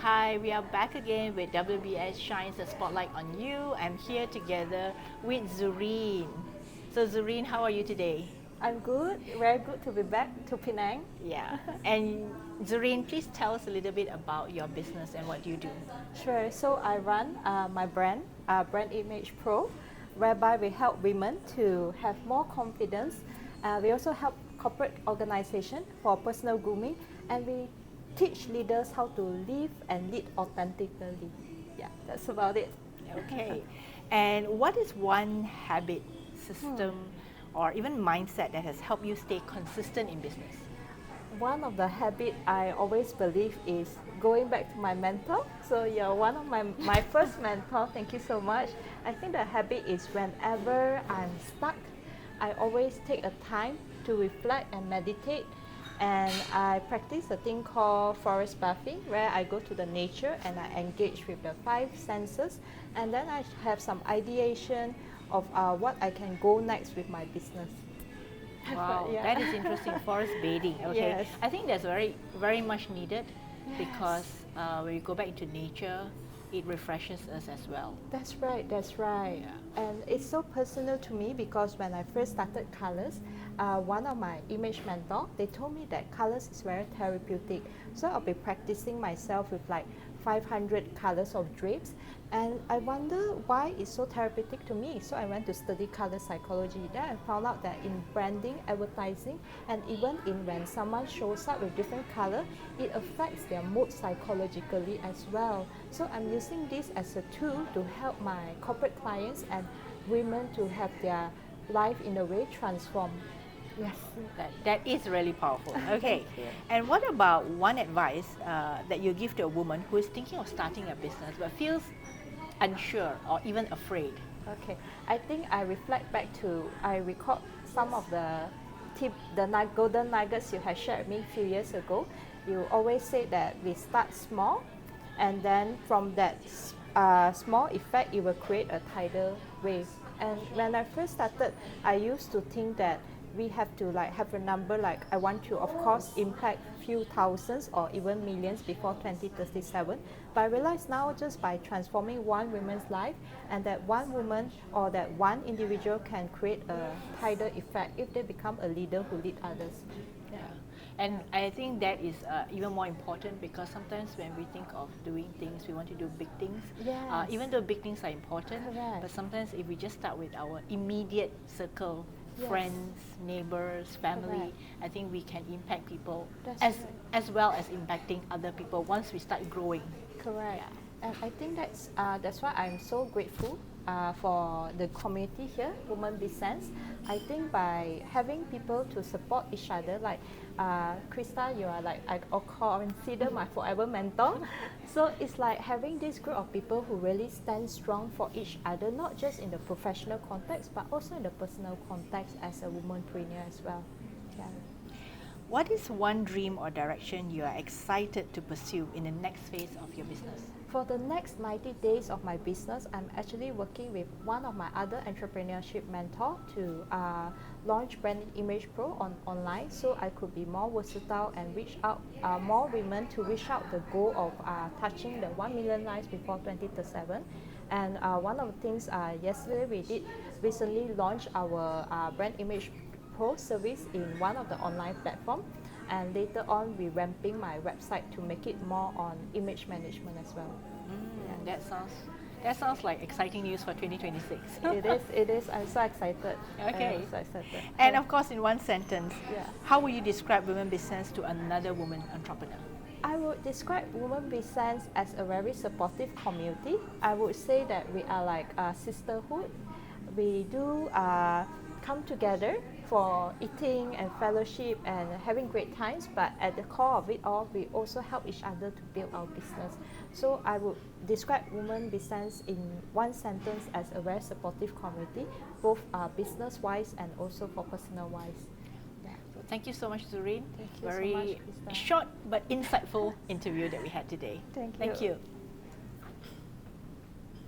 Hi, we are back again with WBS Shines the Spotlight on You. I'm here together with Zurene. So Zurene, how are you today? I'm good, very good to be back to Penang. Yeah. And Zurene, please tell us a little bit about your business and what you do. Sure, so I run my brand, Brand Image Pro, whereby we help women to have more confidence. We also help corporate organization for personal grooming, and we teach leaders how to live and lead authentically. Yeah, that's about it. Okay. And what is one habit, system, or even mindset that has helped you stay consistent in business? One of the habit I always believe is going back to my mentor. So you're one of my first mentor. Thank you so much. I think the habit is whenever I'm stuck, I always take a time to reflect and meditate. And I practice a thing called forest bathing, where I go to the nature and I engage with the five senses. And then I have some ideation of what I can go next with my business. Wow, Yeah. that is interesting. Forest bathing. Okay, Yes. I think that's very much needed because when you go back into nature, it refreshes us as well. That's right, that's right. Yeah. And it's so personal to me because when I first started Colors, one of my image mentor, they told me that Colors is very therapeutic. So I'll be practicing myself with like 500 colors of drapes. And I wonder why it's so therapeutic to me. So I went to study color psychology. Then I found out that in branding, advertising, and even in when someone shows up with different color, it affects their mood psychologically as well. So I'm using this as a tool to help my corporate clients and women to have their life in a way transformed. Yes. That is really powerful. Okay, Thank you. and what about one advice that you give to a woman who is thinking of starting a business but feels unsure or even afraid? Okay, I think I reflect back to, I record some of the golden nuggets you had shared with me a few years ago. You always say that we start small, and then from that small effect, it will create a tidal wave. And when I first started, I used to think that we have to like have a number, like I want to of course impact few thousands or even millions before 2037. But I realize now, just by transforming one woman's life, and that one woman or that one individual can create a tidal effect if they become a leader who lead others. Yeah. And I think that is even more important because sometimes when we think of doing things, we want to do big things. Yes. Even though big things are important, Correct. but sometimes if we just start with our immediate circle, Yes. friends, neighbors, family, Correct. I think we can impact people That's as right. as well as impacting other people once we start growing. Correct. Yeah. And I think that's why I'm so grateful for the community here, WomenBizSENSE. I think by having people to support each other, like Krista, you are like I'll consider my forever mentor. So it's like having this group of people who really stand strong for each other, not just in the professional context, but also in the personal context as a womanpreneur as well. Yeah. What is one dream or direction you are excited to pursue in the next phase of your business? For the next 90 days of my business, I'm actually working with one of my other entrepreneurship mentor to launch Brand Image Pro online, so I could be more versatile and reach out more women to reach out the goal of touching the 1 million lives before 2037. And one of the things yesterday we did recently launch our Brand Image Pro service in one of the online platforms, and later on we ramping my website to make it more on image management as well. Yeah. That sounds like exciting news for 2026. It is. I'm so excited. Okay. I'm so excited. And of course, in one sentence, Yeah. how would you describe WomenBizSENSE to another woman entrepreneur? I would describe WomenBizSENSE as a very supportive community. I would say that we are like a sisterhood. We do come together for eating and fellowship and having great times, but at the core of it all, we also help each other to build our business. So I would describe WomenBizSENSE in one sentence as a very supportive community, both business-wise and also for personal-wise. Yeah. So thank you so much, Zurene. Thank you so Very much, Krista. short but insightful interview that we had today. Thank you. Thank you.